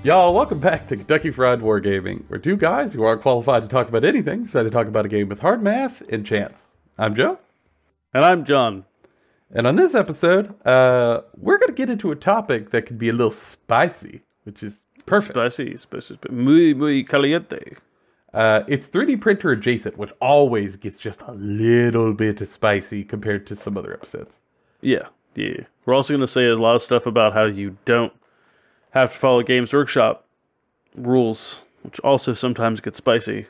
Y'all, welcome back to Kentucky Fried Wargaming. We're two guys who aren't qualified to talk about anything, decided to talk about a game with hard math and chance. I'm Joe. And I'm John. And on this episode, we're going to get into a topic that could be a little spicy, which is perfect. Spicy, muy caliente. It's 3D printer adjacent, which always gets just a little bit of spicy compared to some other episodes. Yeah. We're also going to say a lot of stuff about how you don't have to follow Games Workshop rules, which also sometimes get spicy.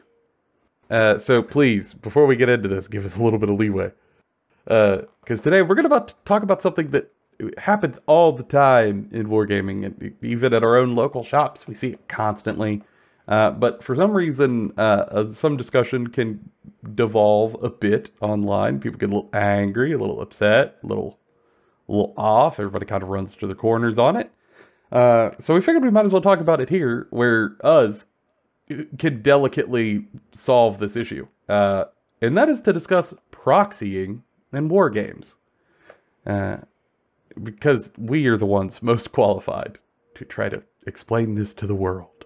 So please, before we get into this, give us a little bit of leeway. Because today we're going to talk about something that happens all the time in wargaming, and even at our own local shops. We see it constantly. But for some reason, some discussion can devolve a bit online. People get a little angry, a little upset, a little off. Everybody kind of runs to the corners on it. So we figured we might as well talk about it here, where us can delicately solve this issue. And that is to discuss proxying in war games. Because we are the ones most qualified to try to explain this to the world.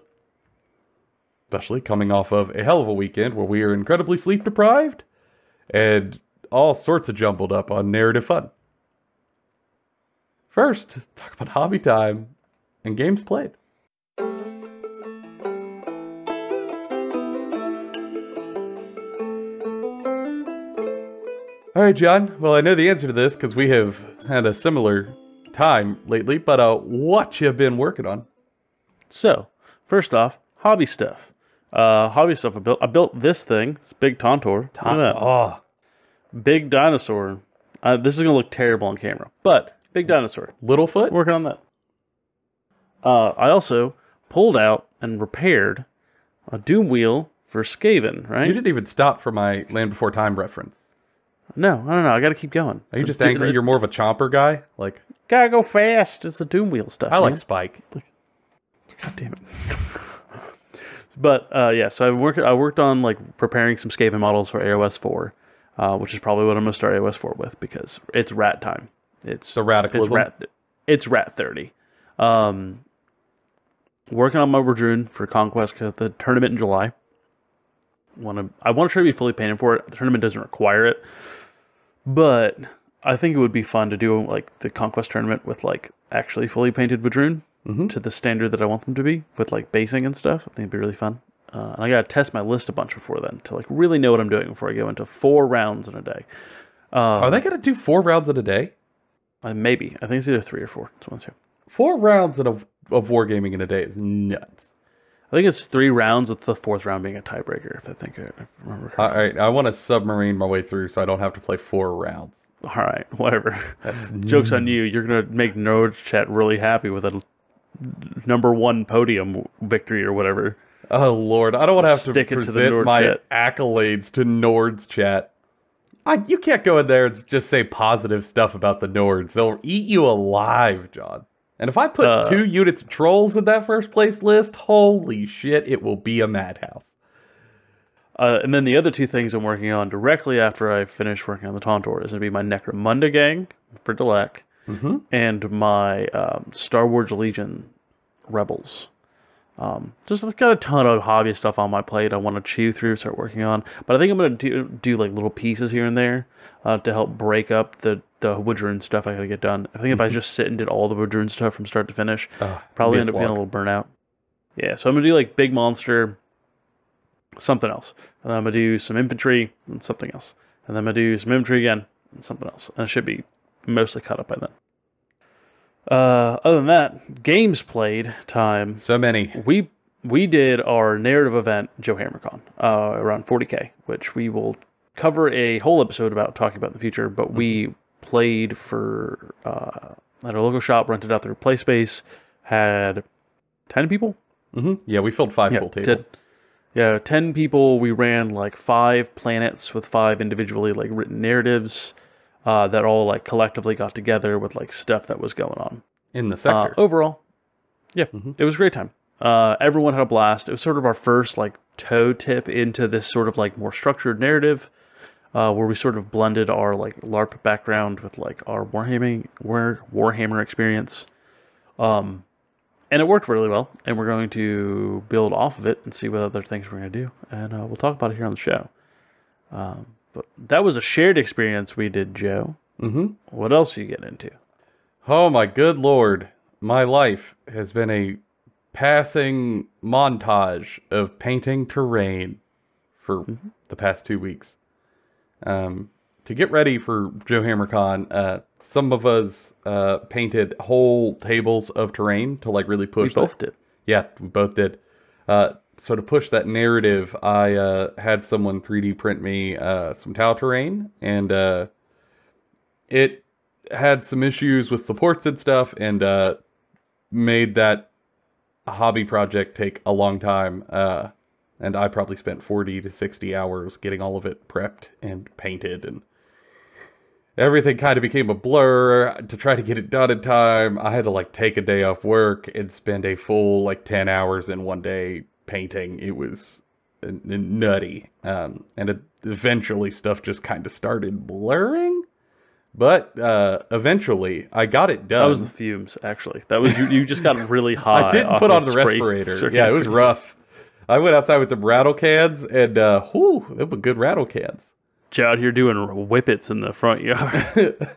Especially coming off of a hell of a weekend where we are incredibly sleep deprived and all sorts of jumbled up on narrative fun. First, talk about hobby time and games played. Alright, John. Well, I know the answer to this because we have had a similar time lately, but what you been working on? So, first off, hobby stuff. I built this thing. It's big Tontor. Oh. Big dinosaur. This is going to look terrible on camera, but big dinosaur. Littlefoot? Working on that. I also pulled out and repaired a doom wheel for Skaven, right? You didn't even stop for my Land Before Time reference. No, I gotta keep going. Are you just angry you're more of a chomper guy? Like, gotta go fast. It's the doom wheel stuff. I like Spike. God damn it. But, yeah, so I worked on, like, preparing some Skaven models for AOS 4, which is probably what I'm gonna start AOS 4 with, because it's rat time. It's the radicalism. It's rat 30. Working on my Wardrune for Conquest, the tournament in July. I want to try to be fully painted for it. The tournament doesn't require it, but I think it would be fun to do like the Conquest tournament with like actually fully painted Wardrune to the standard that I want them to be, with like basing and stuff. I think it'd be really fun. And I gotta test my list a bunch before then to like really know what I'm doing before I go into 4 rounds in a day. Are they gonna do 4 rounds in a day? Maybe. I think it's either 3 or 4. It's one of the two. 4 rounds of wargaming in a day is nuts. I think it's 3 rounds, with the 4th round being a tiebreaker, if I remember correctly. Alright, I want to submarine my way through so I don't have to play 4 rounds. Alright, whatever. Joke's on you. You're going to make Nerds Chat really happy with a #1 podium victory or whatever. Oh, Lord. I don't want to have Stick to it to present the my chat. accolades to Nords Chat. You can't go in there and just say positive stuff about the Nords. They'll eat you alive, John. And if I put 2 units of trolls in that first place list, holy shit, it will be a madhouse. And then the other 2 things I'm working on directly after I finish working on the Tontor is going to be my Necromunda gang for Delec and my Star Wars Legion Rebels. Just got a ton of hobby stuff on my plate I want to chew through, start working on. But I think I'm going to do like little pieces here and there to help break up the Wardrune stuff I got to get done. I think if I just sit and did all the Wardrune stuff from start to finish, probably end up feeling a little burnt out. Yeah, so I'm going to do like big monster, something else. And then I'm going to do some infantry and something else. And then I'm going to do some infantry again and something else. And I should be mostly caught up by then. Other than that, games played time. So many. We did our narrative event, Joe HammerCon, around 40K, which we will cover a whole episode about talking about in the future, but we played for at our local shop, rented out their play space, had 10 people. Yeah, we filled 5 full tables. 10 people. We ran like 5 planets with 5 individually like written narratives that all like collectively got together with like stuff that was going on in the sector. Overall, yeah, it was a great time. Everyone had a blast. It was sort of our first like toe tip into this sort of like more structured narrative, where we sort of blended our like LARP background with like our Warhammer experience. And it worked really well, and we're going to build off of it and see what other things we're going to do, and we'll talk about it here on the show. But that was a shared experience we did, Joe. Mm-hmm. What else are you getting into? Oh my good lord. My life has been a passing montage of painting terrain for the past 2 weeks. To get ready for Joe HammerCon, some of us painted whole tables of terrain to like really push. We both did. Yeah, we both did. So to push that narrative, I had someone 3D print me some tile terrain, and it had some issues with supports and stuff, and made that hobby project take a long time. And I probably spent 40 to 60 hours getting all of it prepped and painted, and everything kind of became a blur to try to get it done in time. I had to like take a day off work and spend a full like 10 hours in one day painting. It was nutty. And eventually stuff just kind of started blurring. But eventually I got it done. That was the fumes, actually. That was you just got really hot. I didn't put on the respirator. Yeah, it was rough. I went outside with the rattle cans, and whew, they were good rattle cans. Out here doing whippets in the front yard.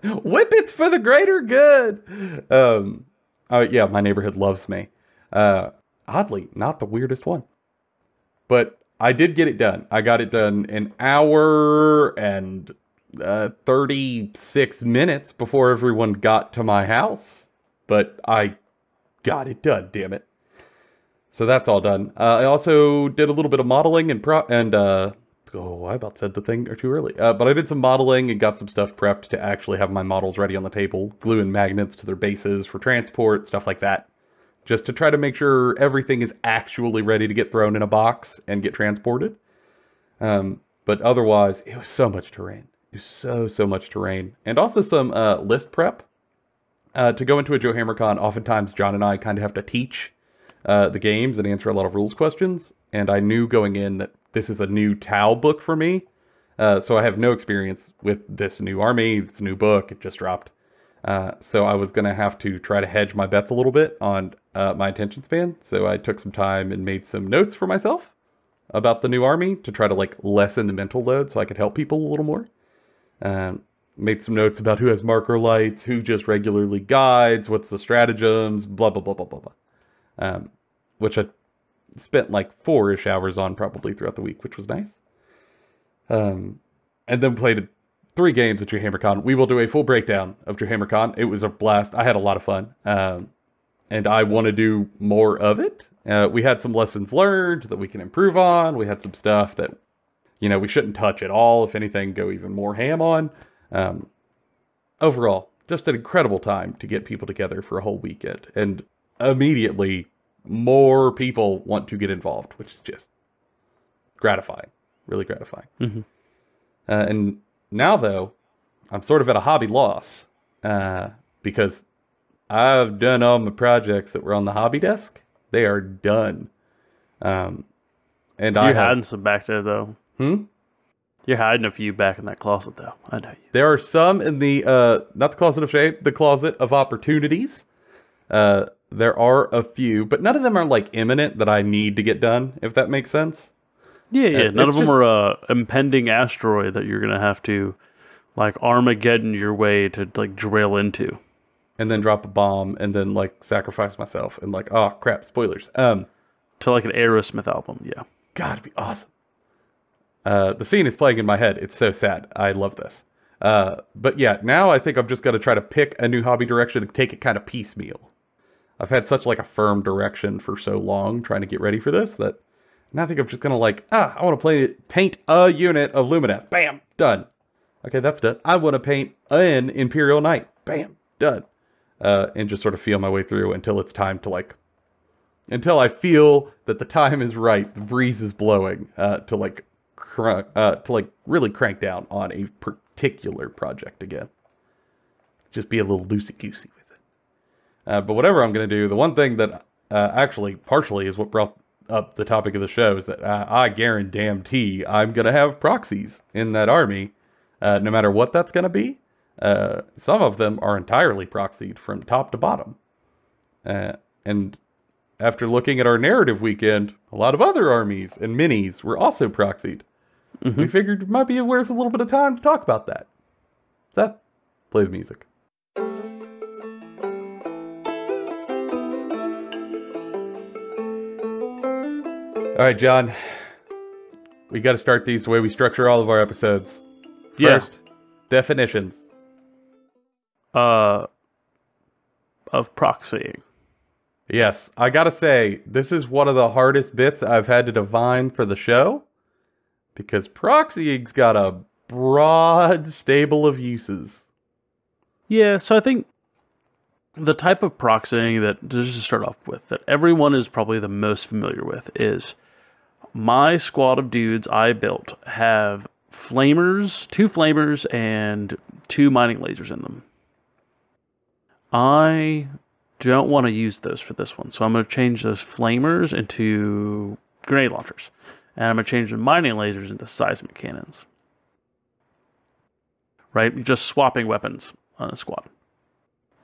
Whippets for the greater good. Yeah, my neighborhood loves me. Oddly, not the weirdest one. But I did get it done. I got it done an hour and 36 minutes before everyone got to my house. But I got it done, damn it. So that's all done. I also did a little bit of modeling I about said the thing or too early. But I did some modeling and got some stuff prepped to actually have my models ready on the table. Glue and magnets to their bases for transport, stuff like that. Just to try to make sure everything is actually ready to get thrown in a box and get transported. But otherwise, it was so much terrain. It was so much terrain. And also some list prep. To go into a Joe HammerCon, oftentimes John and I kind of have to teach the games and answer a lot of rules questions. And I knew going in that this is a new Tau book for me. So I have no experience with this new army, this new book. It just dropped. So I was going to have to try to hedge my bets a little bit on my attention span. So I took some time and made some notes for myself about the new army to try to like lessen the mental load so I could help people a little more. Made some notes about who has marker lights, who just regularly guides, what's the stratagems, blah, blah, blah, blah, blah, blah. Which I spent like 4-ish hours on probably throughout the week, which was nice. And then played 3 games at Joe HammerCon. We will do a full breakdown of Joe HammerCon. It was a blast. I had a lot of fun. And I want to do more of it. We had some lessons learned that we can improve on. We had some stuff that, we shouldn't touch at all. If anything, go even more ham on. Overall, just an incredible time to get people together for a whole weekend. And immediately, more people want to get involved, which is just gratifying. Really gratifying. Mm-hmm. And now, though, I'm sort of at a hobby loss. Because I've done all my projects that were on the hobby desk. They are done. And You're hiding some back there, though. Hmm? You're hiding a few back in that closet, though. I know you. There are some in the, not the closet of shame, the closet of opportunities. There are a few, but none of them are like imminent that I need to get done, if that makes sense. Yeah. None of them are impending asteroid that you're going to have to like Armageddon your way to like drill into. And then drop a bomb and then like sacrifice myself and like, oh crap, spoilers. To like an Aerosmith album, yeah. God, it'd be awesome. The scene is playing in my head. It's so sad. I love this. But yeah, now I think I'm just going to try to pick a new hobby direction and take it kind of piecemeal. I've had such like a firm direction for so long trying to get ready for this that now I think I'm just going to like, I want to paint a unit of Lumineth. Bam, done. Okay, that's done. I want to paint an Imperial Knight. Bam, done. And just sort of feel my way through until it's time to like, until I feel that the time is right, the breeze is blowing, to really crank down on a particular project again. Just be a little loosey-goosey with it. But whatever I'm going to do, the one thing that actually partially is what brought up the topic of the show, is that I guarantee I'm going to have proxies in that army, no matter what that's going to be. Some of them are entirely proxied from top to bottom. And after looking at our narrative weekend, a lot of other armies and minis were also proxied. We figured it might be worth a little bit of time to talk about that. Seth, play the music. All right, John. We got to start these the way we structure all of our episodes. First, definitions. Of proxying. Yes, I gotta say, this is one of the hardest bits I've had to define for the show, because proxying's got a broad stable of uses. Yeah, so I think the type of proxying that, just to start off with, that everyone is probably the most familiar with is, my squad of dudes I built have flamers, 2 flamers, and 2 mining lasers in them. I don't want to use those for this one, so I'm going to change those flamers into grenade launchers. And I'm going to change the mining lasers into seismic cannons. Right? You're just swapping weapons on a squad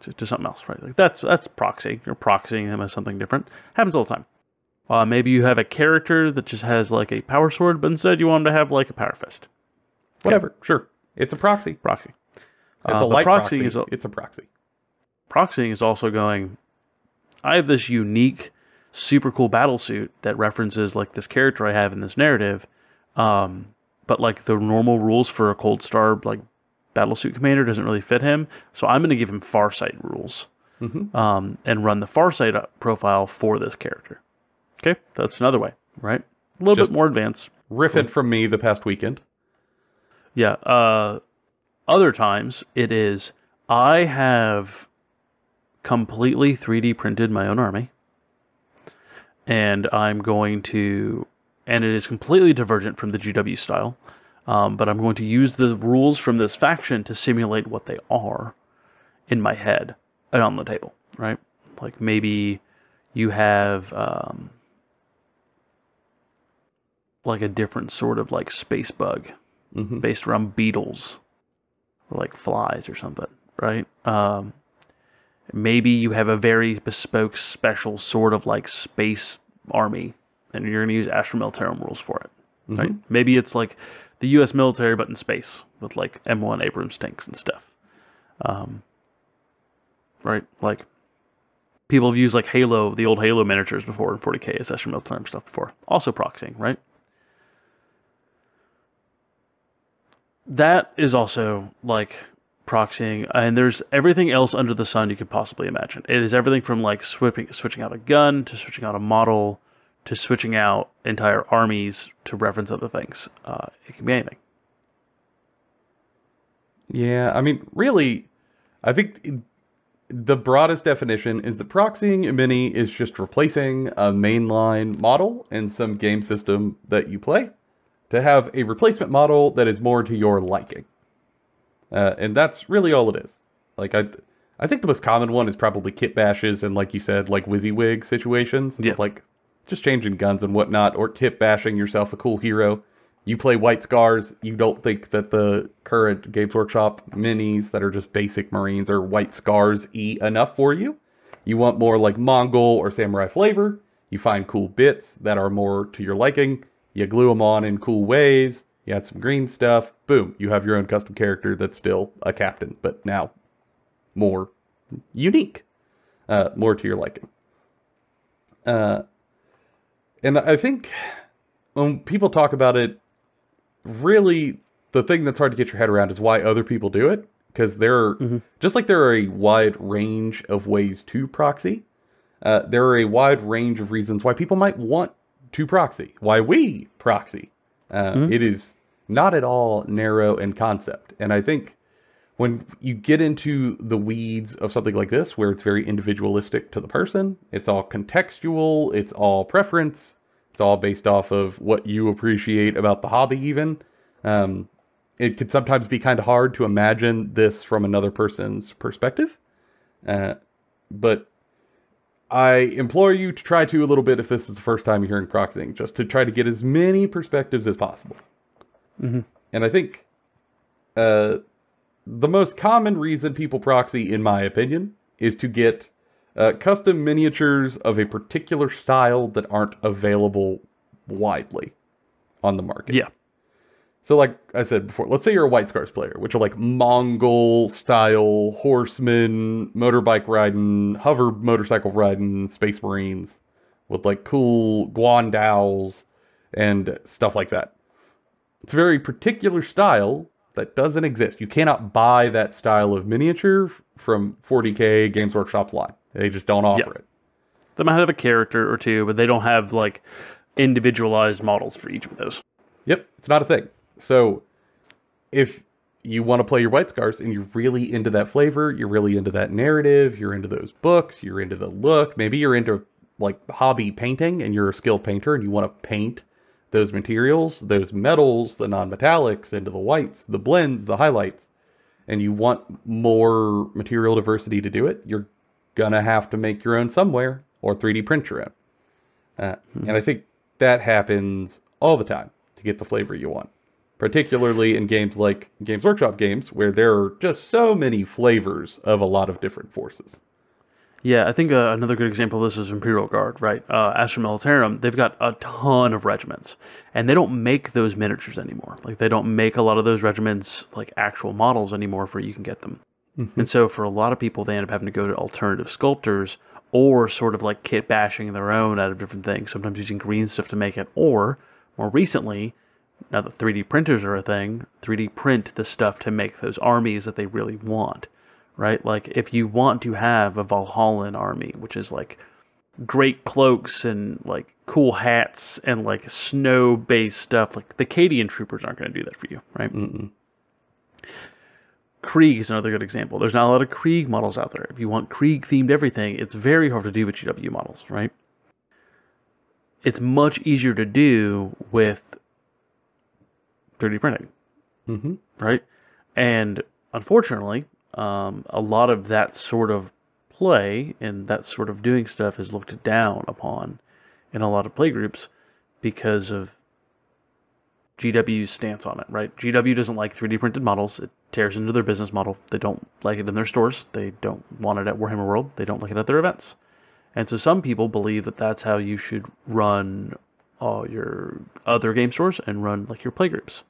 to something else, right? Like that's proxy. You're proxying them as something different. Happens all the time. Maybe you have a character that just has like a power sword, but instead you want them to have like a power fist. Whatever, sure. It's a proxy. Proxy. It's a light proxy. It's a proxy. Proxying is also going, I have this unique, super cool battle suit that references like this character I have in this narrative, but like the normal rules for a Cold Star like battle suit commander doesn't really fit him, so I'm going to give him Farsight rules, and run the Farsight profile for this character. Okay, that's another way, right? A little bit more advanced. Riffing from me the past weekend. Yeah. Other times it is, I have completely 3D printed my own army, and I'm going to, and it is completely divergent from the GW style, but I'm going to use the rules from this faction to simulate what they are in my head and on the table, right? Like maybe you have like a different sort of like space bug based around beetles or like flies or something, right? Maybe you have a very bespoke, special sort of like space army, and you're going to use Astra Militarum rules for it. Right? Maybe it's like the U.S. military, but in space, with like M1 Abrams tanks and stuff. Right? Like, people have used like Halo, the old Halo miniatures before in 40k as Astra Militarum stuff before. Also proxying, right? That is also like proxying, and there's everything else under the sun you could possibly imagine. It is everything from like switching out a gun, to switching out a model, to switching out entire armies to reference other things. It can be anything. Yeah, I mean, really, I think the broadest definition is that proxying a mini is just replacing a mainline model in some game system that you play to have a replacement model that is more to your liking. And that's really all it is. Like, I think the most common one is probably kit bashes and, like you said, like WYSIWYG situations. Yeah. Like, just changing guns and whatnot, or kit bashing yourself a cool hero. You play White Scars, you don't think that the current Games Workshop minis that are just basic Marines are White Scars-y enough for you. You want more like Mongol or Samurai flavor. You find cool bits that are more to your liking. You glue them on in cool ways. You add some green stuff, boom, you have your own custom character that's still a captain, but now more unique, more to your liking. And I think when people talk about it, really the thing that's hard to get your head around is why other people do it, because there are, just like there are a wide range of ways to proxy, there are a wide range of reasons why people might want to proxy, why we proxy. It is not at all narrow in concept. And I think when you get into the weeds of something like this, where it's very individualistic to the person, it's all contextual, it's all preference, it's all based off of what you appreciate about the hobby even, it can sometimes be kind of hard to imagine this from another person's perspective. But I implore you to try to a little bit if this is the first time you're hearing proxying, just to try to get as many perspectives as possible. Mm-hmm. And I think the most common reason people proxy, in my opinion, is to get custom miniatures of a particular style that aren't available widely on the market. Yeah. So like I said before, let's say you're a White Scars player, which are like Mongol-style horsemen, motorbike riding, hover motorcycle riding, space marines with like cool guandals and stuff like that. It's a very particular style that doesn't exist. You cannot buy that style of miniature from 40K Games Workshop's line. They just don't offer it. They might have a character or two, but they don't have like individualized models for each of those. Yep, it's not a thing. So if you want to play your White Scars and you're really into that flavor, you're really into that narrative, you're into those books, you're into the look, maybe you're into like hobby painting and you're a skilled painter and you want to paint those materials, those metals, the non-metallics into the whites, the blends, the highlights, and you want more material diversity to do it, you're gonna have to make your own somewhere or 3D print your own. And I think that happens all the time to get the flavor you want. Particularly in games like Games Workshop games, where there are just so many flavors of a lot of different forces. Yeah, I think another good example of this is Imperial Guard, right? Astra Militarum, they've got a ton of regiments, and they don't make those miniatures anymore. Like, they don't make a lot of those regiments, like, actual models anymore for you can get them. Mm-hmm. And so for a lot of people, they end up having to go to alternative sculptors, or sort of like kit bashing their own out of different things, sometimes using green stuff to make it, or, more recently, now that 3D printers are a thing, 3D print the stuff to make those armies that they really want, right? Like, if you want to have a Valhallan army, which is, like, great cloaks and, like, cool hats and, like, snow-based stuff, like, the Cadian troopers aren't going to do that for you, right? Mm-mm. Krieg is another good example. There's not a lot of Krieg models out there. If you want Krieg-themed everything, it's very hard to do with GW models, right? It's much easier to do with 3D printing, right? And unfortunately, a lot of that sort of play and that sort of doing stuff is looked down upon in a lot of playgroups because of GW's stance on it, right? GW doesn't like 3D printed models. It tears into their business model. They don't like it in their stores. They don't want it at Warhammer World. They don't like it at their events. And so some people believe that that's how you should run all your other game stores and run like your playgroups.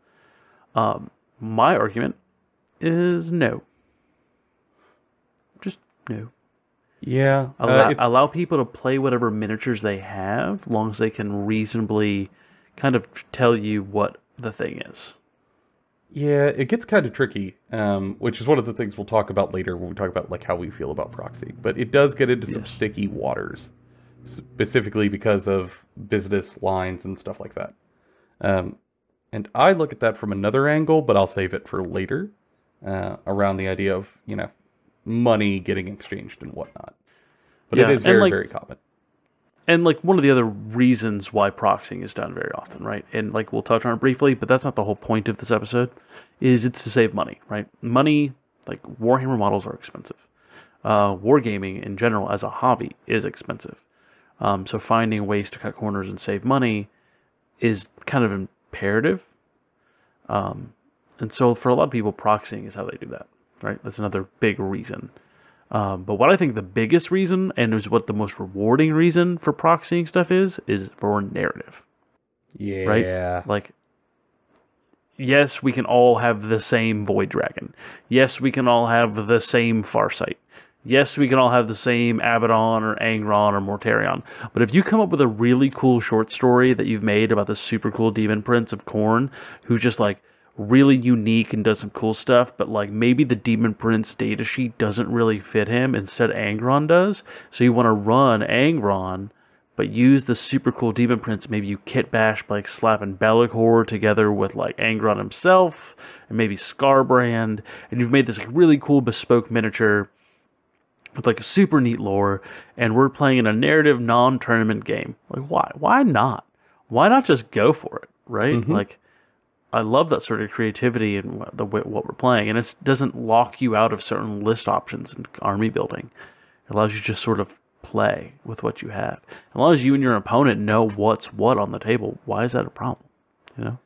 My argument is no. Just no. Yeah. Allow people to play whatever miniatures they have, as long as they can reasonably kind of tell you what the thing is. Yeah, it gets kind of tricky, which is one of the things we'll talk about later when we talk about like how we feel about proxy. But it does get into some sticky waters, specifically because of business lines and stuff like that. And I look at that from another angle, but I'll save it for later, around the idea of, you know, money getting exchanged and whatnot. But it is very, very common. And, like, one of the other reasons why proxying is done very often, right? And, like, we'll touch on it briefly, but that's not the whole point of this episode, is it's to save money, right? Money, like, Warhammer models are expensive. Wargaming, in general, as a hobby, is expensive. So finding ways to cut corners and save money is kind of imperative. And so for a lot of people, proxying is how they do that, right? That's another big reason. But what I think the biggest reason, and is what the most rewarding reason for proxying stuff is for narrative. Yeah. Right? Like, yes, we can all have the same Void Dragon. Yes, we can all have the same Farsight. Yes, we can all have the same Abaddon or Angron or Mortarion. But if you come up with a really cool short story that you've made about the super cool Demon Prince of Khorne, who's just, like, really unique and does some cool stuff, but like maybe the Demon Prince datasheet doesn't really fit him, instead Angron does, so you want to run Angron but use the super cool Demon Prince. Maybe you kit bash by like slapping Be'lakor together with like Angron himself and maybe Scarbrand, and you've made this like really cool bespoke miniature with like a super neat lore, and we're playing in a narrative non-tournament game. Like, why not just go for it, right? Like, I love that sort of creativity in what we're playing, and it doesn't lock you out of certain list options and army building. It allows you to just sort of play with what you have. As long as you and your opponent know what's what on the table, why is that a problem? You know?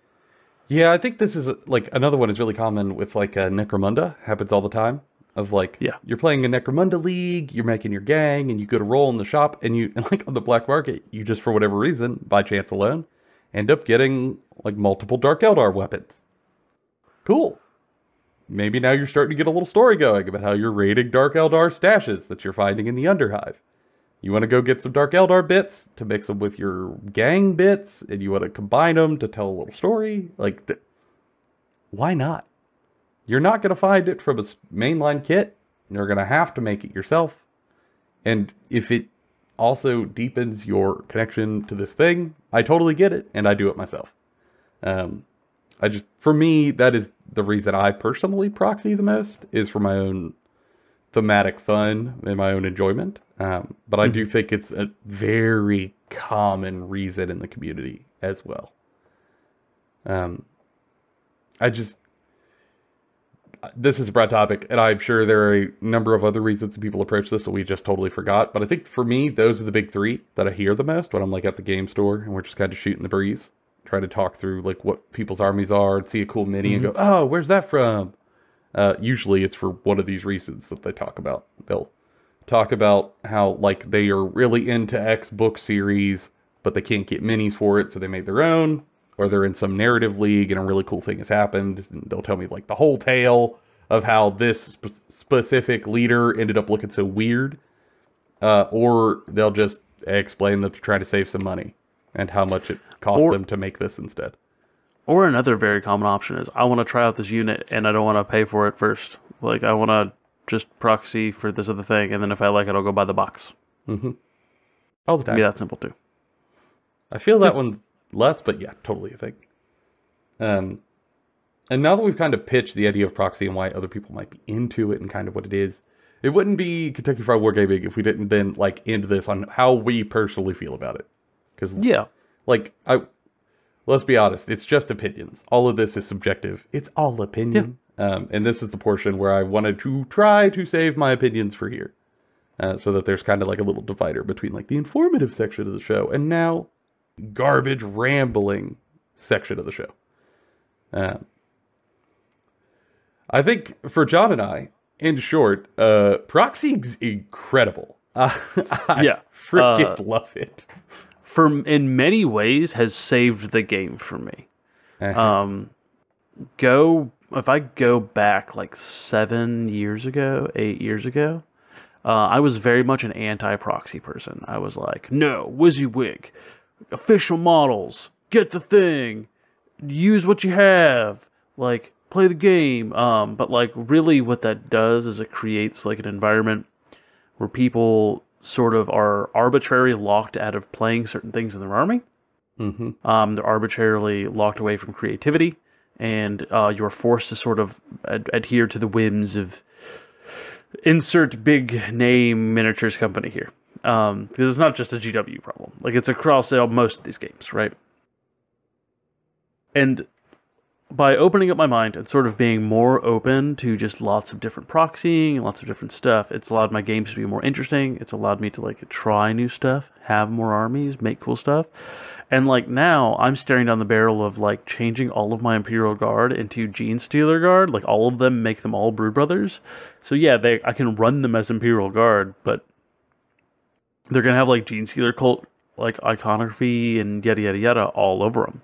Yeah, I think this is like another one is really common with like necromunda. Happens all the time. Of like, Yeah. you're playing a necromunda league, you're making your gang, and you go to roll in the shop, and you and like on the black market, you just for whatever reason, by chance alone, end up getting like multiple Dark Eldar weapons. Cool. Maybe now you're starting to get a little story going about how you're raiding Dark Eldar stashes that you're finding in the Underhive. You want to go get some Dark Eldar bits to mix them with your gang bits, and you want to combine them to tell a little story. Like, why not? You're not going to find it from a mainline kit. You're going to have to make it yourself. And if it also deepens your connection to this thing, I totally get it, and I do it myself. For me, that is the reason I personally proxy the most, is for my own thematic fun and my own enjoyment. But I do think it's a very common reason in the community as well. This is a broad topic, and I'm sure there are a number of other reasons people approach this that we just totally forgot. But I think for me, those are the big three that I hear the most when I'm like at the game store and we're just kind of shooting the breeze, trying to talk through like what people's armies are and see a cool mini and go, oh, where's that from? Usually it's for one of these reasons that they talk about. They'll talk about how like they are really into X book series, but they can't get minis for it, so they made their own. Or they're in some narrative league and a really cool thing has happened. And they'll tell me like the whole tale of how this specific leader ended up looking so weird. Or they'll just explain that they're trying to save some money and how much it cost them to make this instead. Or another very common option is, I want to try out this unit and I don't want to pay for it first. Like, I want to just proxy for this other thing, and then if I like it, I'll go buy the box. All the time. Yeah, that simple too. I feel that one less, but yeah, totally a thing. And now that we've kind of pitched the idea of proxy and why other people might be into it and kind of what it is, it wouldn't be Kentucky Fried Wargaming if we didn't then like end this on how we personally feel about it. Because let's be honest, it's just opinions. All of this is subjective. It's all opinion. And this is the portion where I wanted to try to save my opinions for here. So that there's kind of like a little divider between like the informative section of the show and now garbage rambling section of the show. I think for John and I, in short, Proxy's incredible. I freaking love it. In many ways has saved the game for me. If I go back like 8 years ago, I was very much an anti-proxy person. I was like, no, WYSIWYG, official models, get the thing, use what you have, like, play the game. But like, really what that does is it creates like an environment where people sort of are arbitrarily locked out of playing certain things in their army. They're arbitrarily locked away from creativity, and you're forced to sort of adhere to the whims of insert big name miniatures company here. Because it's not just a GW problem. Like, it's across most of these games, right? And by opening up my mind and sort of being more open to just lots of different proxying and lots of different stuff, it's allowed my games to be more interesting. It's allowed me to like try new stuff, have more armies, make cool stuff. And like now I'm staring down the barrel of like changing all of my Imperial Guard into Gene Stealer Guard, like all of them, make them all Brood Brothers. So yeah, I can run them as Imperial Guard, but they're going to have like Gene Stealer cult, like iconography and yada yada yada all over them.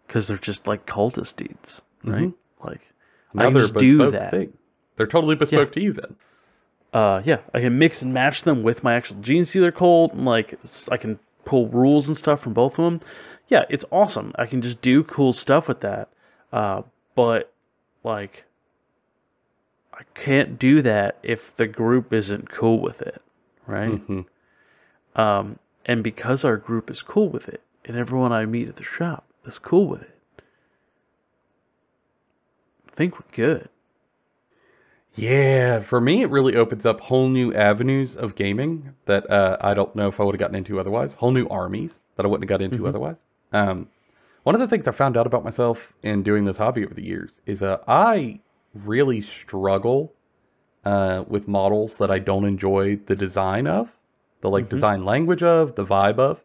Because they're just like cultist dudes, right? Like, now I can just do that. They're totally bespoke to you then. Yeah, I can mix and match them with my actual Gene Stealer cult. And like, I can pull rules and stuff from both of them. Yeah, it's awesome. I can just do cool stuff with that. But like, I can't do that if the group isn't cool with it, right? And because our group is cool with it, and everyone I meet at the shop is cool with it, I think we're good. Yeah, for me, it really opens up whole new avenues of gaming that I don't know if I would have gotten into otherwise. Whole new armies that I wouldn't have got into otherwise. One of the things I found out about myself in doing this hobby over the years is I really struggle with models that I don't enjoy the design of. the like design language of, the vibe of.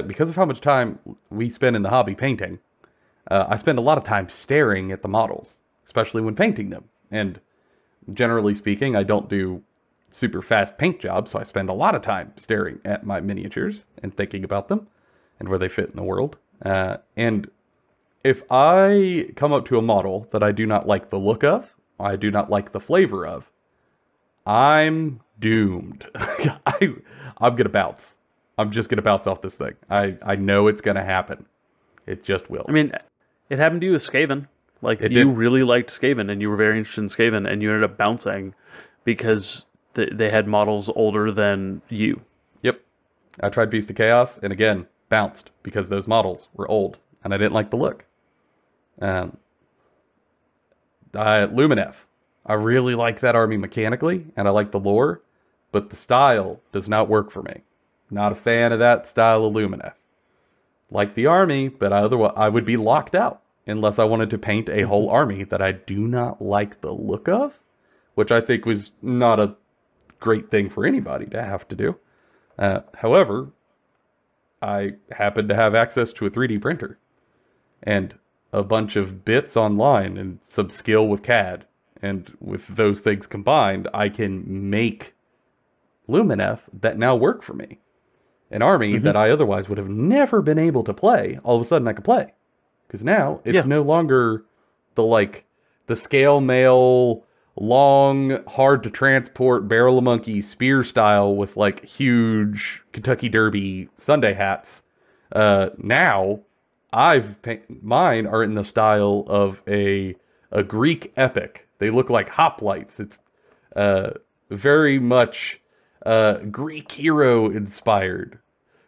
Because of how much time we spend in the hobby painting, I spend a lot of time staring at the models, especially when painting them. And generally speaking, I don't do super fast paint jobs, so I spend a lot of time staring at my miniatures and thinking about them and where they fit in the world. And if I come up to a model that I do not like the look of, I do not like the flavor of, I'm doomed. I'm going to bounce. I'm just going to bounce off this thing. I know it's going to happen. It just will. I mean, it happened to you with Skaven. Like, you really liked Skaven, and you were very interested in Skaven, and you ended up bouncing because they had models older than you. Yep. I tried Beast of Chaos, and again, bounced because those models were old, and I didn't like the look. Lumineth. I really like that army mechanically, and I like the lore, but the style does not work for me. Not a fan of that style of Lumineth. Like the army, but I would be locked out unless I wanted to paint a whole army that I do not like the look of, which I think was not a great thing for anybody to have to do. However, I happen to have access to a 3D printer and a bunch of bits online and some skill with CAD. And with those things combined, I can make Lumineth that now work for me. An army that I otherwise would have never been able to play, all of a sudden I can play. Because now it's no longer the scale mail, long, hard to transport, barrel of monkey spear style with like huge Kentucky Derby Sunday hats. Now mine are in the style of a Greek epic. They look like hoplites. It's very much Greek hero inspired,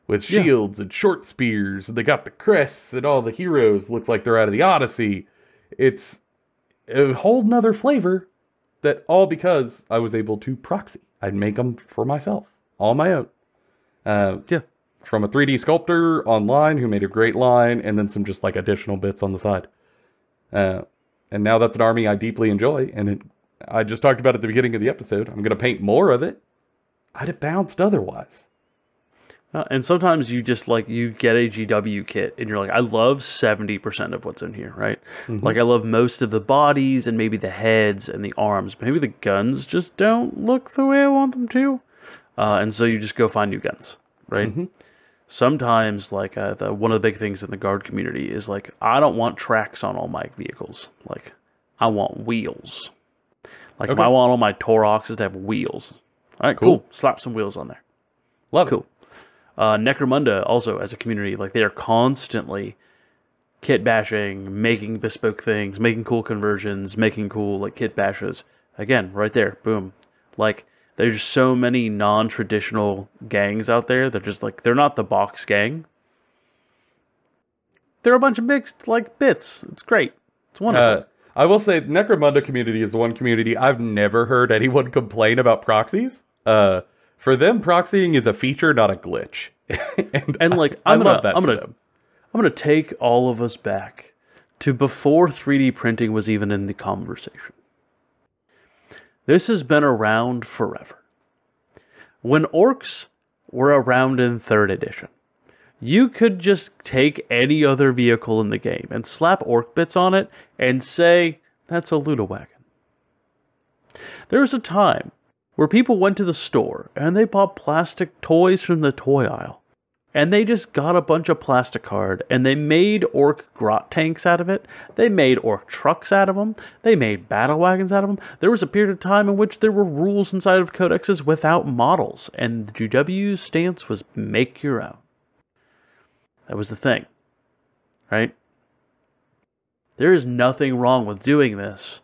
with shields and short spears, and they got the crests, and all the heroes look like they're out of the Odyssey. It's a whole nother flavor, that all because I was able to proxy. I'd make them for myself, all my own. From a 3D sculptor online who made a great line, and then some just like additional bits on the side. And now that's an army I deeply enjoy, and I just talked about it at the beginning of the episode. I'm going to paint more of it. I'd have bounced otherwise. And sometimes you just you get a GW kit and you're like, I love 70% of what's in here, right? Like I love most of the bodies and maybe the heads and the arms. Maybe the guns just don't look the way I want them to. And so you just go find new guns, right? Sometimes one of the big things in the guard community is I don't want tracks on all my vehicles. I want wheels. I want all my Toroxes to have wheels. All right, cool. Slap some wheels on there. Love it. Cool. Necromunda also, as a community, they are constantly kit bashing, making bespoke things, making cool conversions, making cool kit bashes. Again, right there, boom. There's so many non-traditional gangs out there that just they're not the box gang. They're a bunch of mixed bits. It's great. It's wonderful. I will say, Necromunda community is the one community I've never heard anyone complain about proxies. For them, proxying is a feature, not a glitch. I love that. I'm gonna take all of us back to before 3D printing was even in the conversation. This has been around forever. When orcs were around in 3rd edition, you could just take any other vehicle in the game and slap orc bits on it and say, that's a Ludowagon. There was a time where people went to the store and they bought plastic toys from the toy aisle. And they just got a bunch of plastic card and they made orc grot tanks out of it. They made orc trucks out of them. They made battle wagons out of them. There was a period of time in which there were rules inside of codexes without models. And the GW's stance was make your own. That was the thing. Right? There is nothing wrong with doing this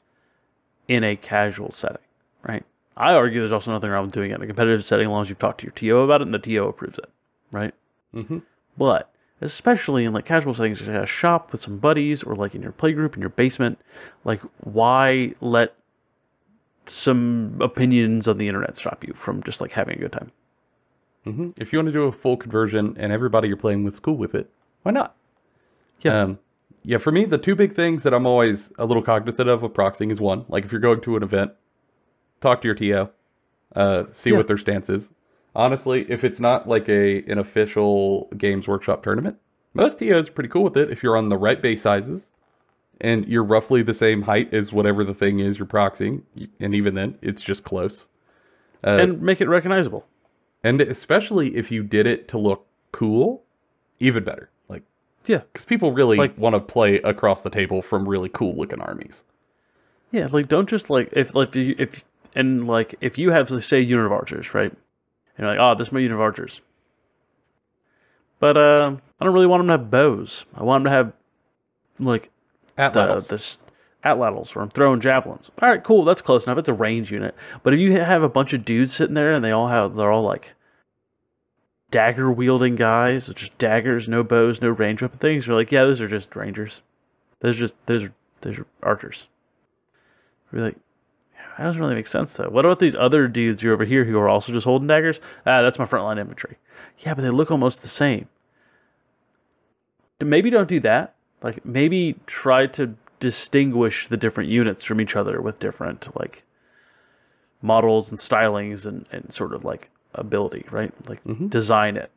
in a casual setting. Right? I argue there's also nothing wrong with doing it in a competitive setting as long as you've talked to your TO about it and the TO approves it, right? But, especially in casual settings, like a shop with some buddies or in your playgroup, in your basement, why let some opinions on the internet stop you from just having a good time? If you want to do a full conversion and everybody you're playing with is cool with it, why not? Yeah, for me, the two big things that I'm always a little cognizant of with proxying is one, if you're going to an event, talk to your TO, see what their stance is. Honestly, if it's not like an official Games Workshop tournament, most TOs are pretty cool with it if you're on the right base sizes and you're roughly the same height as whatever the thing is you're proxying, and even then, it's just close. And make it recognizable. And especially if you did it to look cool, even better. Like, yeah, because people really want to play across the table from really cool looking armies. Yeah, like don't just like if you have, let's say, a unit of archers, right? And you're like, oh, this is my unit of archers. But I don't really want them to have bows. I want them to have like the atlatls where I'm throwing javelins. All right, cool, that's close enough. It's a range unit. But if you have a bunch of dudes sitting there and they're all like dagger wielding guys, just daggers, no bows, no range weapon things, you're like, yeah, those are just rangers. Those are archers. You're like, that doesn't really make sense though. What about these other dudes who are over here who are also just holding daggers? That's my frontline infantry. Yeah, but they look almost the same. Maybe don't do that. Like, maybe try to distinguish the different units from each other with different, like, models and stylings and sort of, like, ability, right? Like, design it.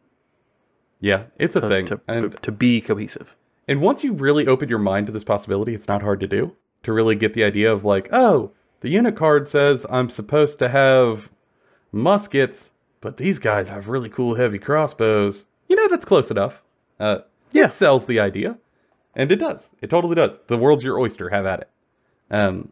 Yeah, it's a thing. To be cohesive. And once you really open your mind to this possibility, it's not hard to do. To really get the idea of, like, oh, the unit card says I'm supposed to have muskets, but these guys have really cool heavy crossbows. You know, that's close enough. It sells the idea. And it does. It totally does. The world's your oyster. Have at it.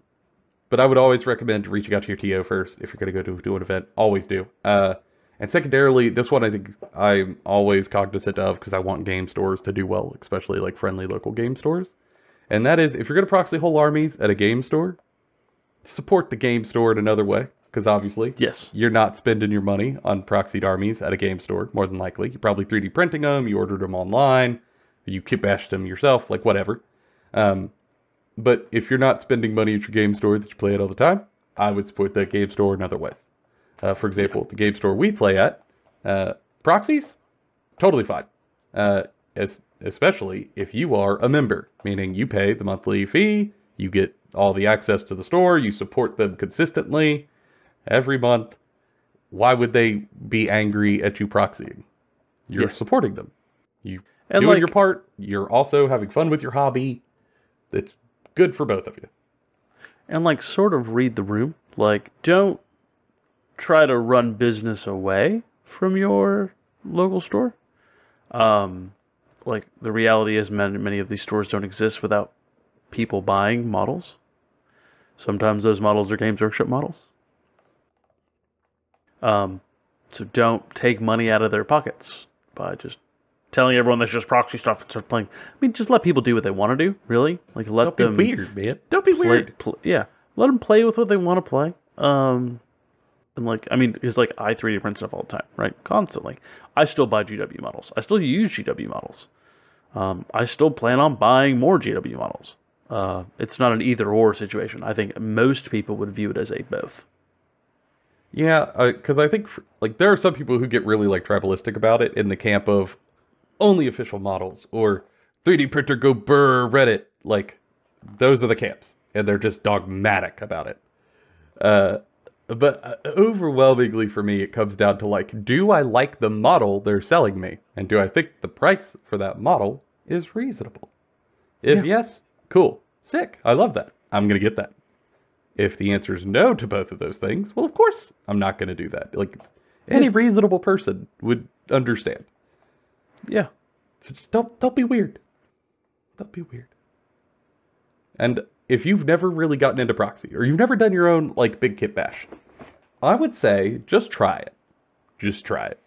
But I would always recommend reaching out to your TO first if you're going to go to an event. Always do. And secondarily, this one I think I'm always cognizant of because I want game stores to do well, especially like friendly local game stores. And that is, if you're going to proxy whole armies at a game store, support the game store in another way. Because obviously, you're not spending your money on proxied armies at a game store, more than likely. You're probably 3D printing them, you ordered them online, you kit-bashed them yourself, like whatever. But if you're not spending money at your game store that you play at all the time, I would support that game store in other ways. For example, the game store we play at, proxies, totally fine. Especially if you are a member, meaning you pay the monthly fee, you get all the access to the store, you support them consistently every month. Why would they be angry at you proxying? You're supporting them. You doing your part. You're also having fun with your hobby. It's good for both of you. And like, sort of read the room. Like, don't try to run business away from your local store. Like, the reality is many of these stores don't exist without people buying models. Sometimes those models are Games Workshop models. So don't take money out of their pockets by just telling everyone that's just proxy stuff and start playing. I mean, just let people do what they want to do, really. Like, let them... Don't be weird, man. Don't be weird. Yeah. Let them play with what they want to play. And like, I mean, because like, I 3D print stuff all the time, right? Constantly. I still buy GW models. I still use GW models. I still plan on buying more GW models. It's not an either-or situation. I think most people would view it as a both. Yeah, because I think like there are some people who get really like tribalistic about it in the camp of only official models or 3D printer go brr Reddit. Like, those are the camps, and they're just dogmatic about it. But overwhelmingly for me, it comes down to like, do I like the model they're selling me, and do I think the price for that model is reasonable? If yes, cool, sick, I love that. I'm gonna get that. If the answer is no to both of those things, well, of course, I'm not going to do that. Like, any reasonable person would understand. Yeah. So just don't be weird. Don't be weird. And if you've never really gotten into proxy, or you've never done your own, like, big kit bash, I would say just try it. Just try it.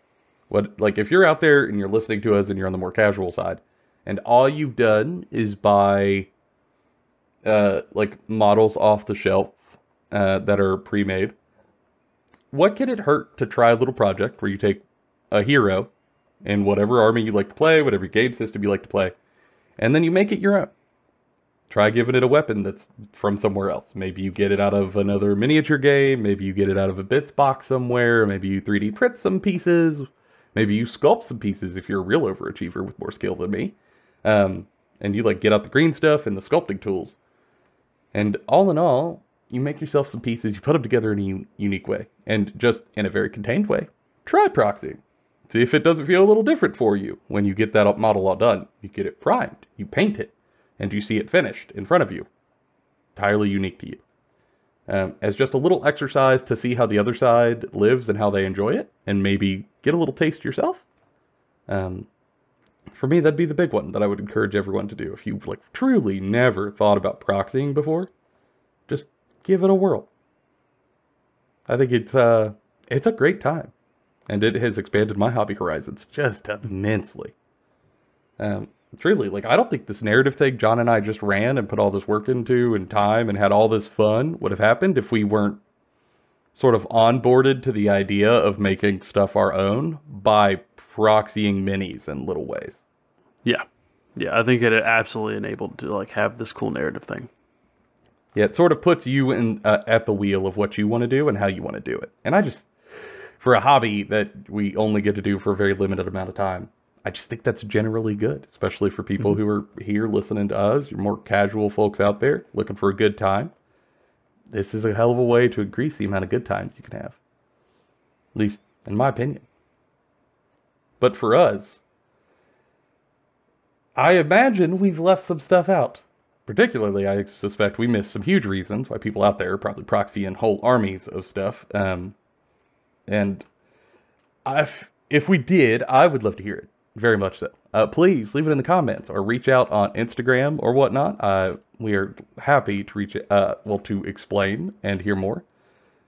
Like, if you're out there and you're listening to us and you're on the more casual side, and all you've done is buy, like, models off the shelf, that are pre-made, what can it hurt to try a little project where you take a hero in whatever army you like to play, whatever game system you like to play, and then you make it your own. Try giving it a weapon that's from somewhere else. Maybe you get it out of another miniature game, maybe you get it out of a bits box somewhere, maybe you 3D print some pieces, maybe you sculpt some pieces if you're a real overachiever with more skill than me, and you like get out the green stuff and the sculpting tools. And all in all, you make yourself some pieces, you put them together in a unique way, and just in a very contained way, try proxying. See if it doesn't feel a little different for you when you get that model all done. You get it primed, you paint it, and you see it finished in front of you. Entirely unique to you. As just a little exercise to see how the other side lives and how they enjoy it, and maybe get a little taste yourself. For me, that'd be the big one that I would encourage everyone to do. If you've like truly never thought about proxying before, just give it a whirl. I think it's a great time, and it has expanded my hobby horizons just immensely. Truly, like, I don't think this narrative thing John and I just ran and put all this work into and time and had all this fun would have happened if we weren't sort of onboarded to the idea of making stuff our own by proxying minis in little ways. Yeah. Yeah, I think it absolutely enabled to like have this cool narrative thing. Yeah, it sort of puts you in at the wheel of what you want to do and how you want to do it. And I just, for a hobby that we only get to do for a very limited amount of time, I just think that's generally good, especially for people who are here listening to us. You're more casual folks out there looking for a good time. This is a hell of a way to increase the amount of good times you can have. At least, in my opinion. But for us, I imagine we've left some stuff out. Particularly, I suspect we missed some huge reasons why people out there are probably proxying whole armies of stuff. And if we did, I would love to hear it. Very much so. Please leave it in the comments or reach out on Instagram or whatnot. We are happy to to explain and hear more.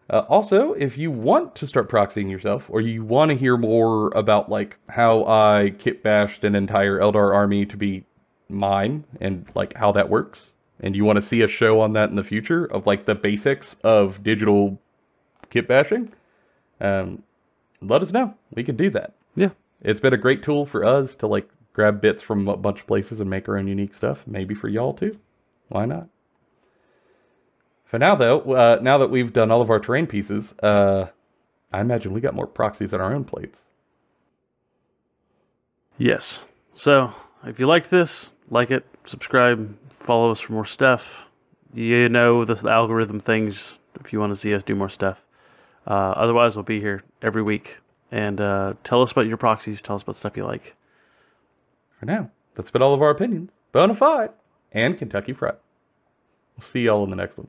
Also, if you want to start proxying yourself, or you want to hear more about like how I kit bashed an entire Eldar army to be mine and like how that works, and you want to see a show on that in the future of like the basics of digital kit bashing, let us know. We can do that. Yeah. It's been a great tool for us to like grab bits from a bunch of places and make our own unique stuff. Maybe for y'all too. Why not? For now though, now that we've done all of our terrain pieces, I imagine we got more proxies on our own plates. Yes. So, if you like this, like it, subscribe, follow us for more stuff. You know the algorithm things if you want to see us do more stuff. Otherwise, we'll be here every week. And tell us about your proxies. Tell us about stuff you like. For now, that's been all of our opinions. Bona fide and Kentucky Fried. We'll see y'all in the next one.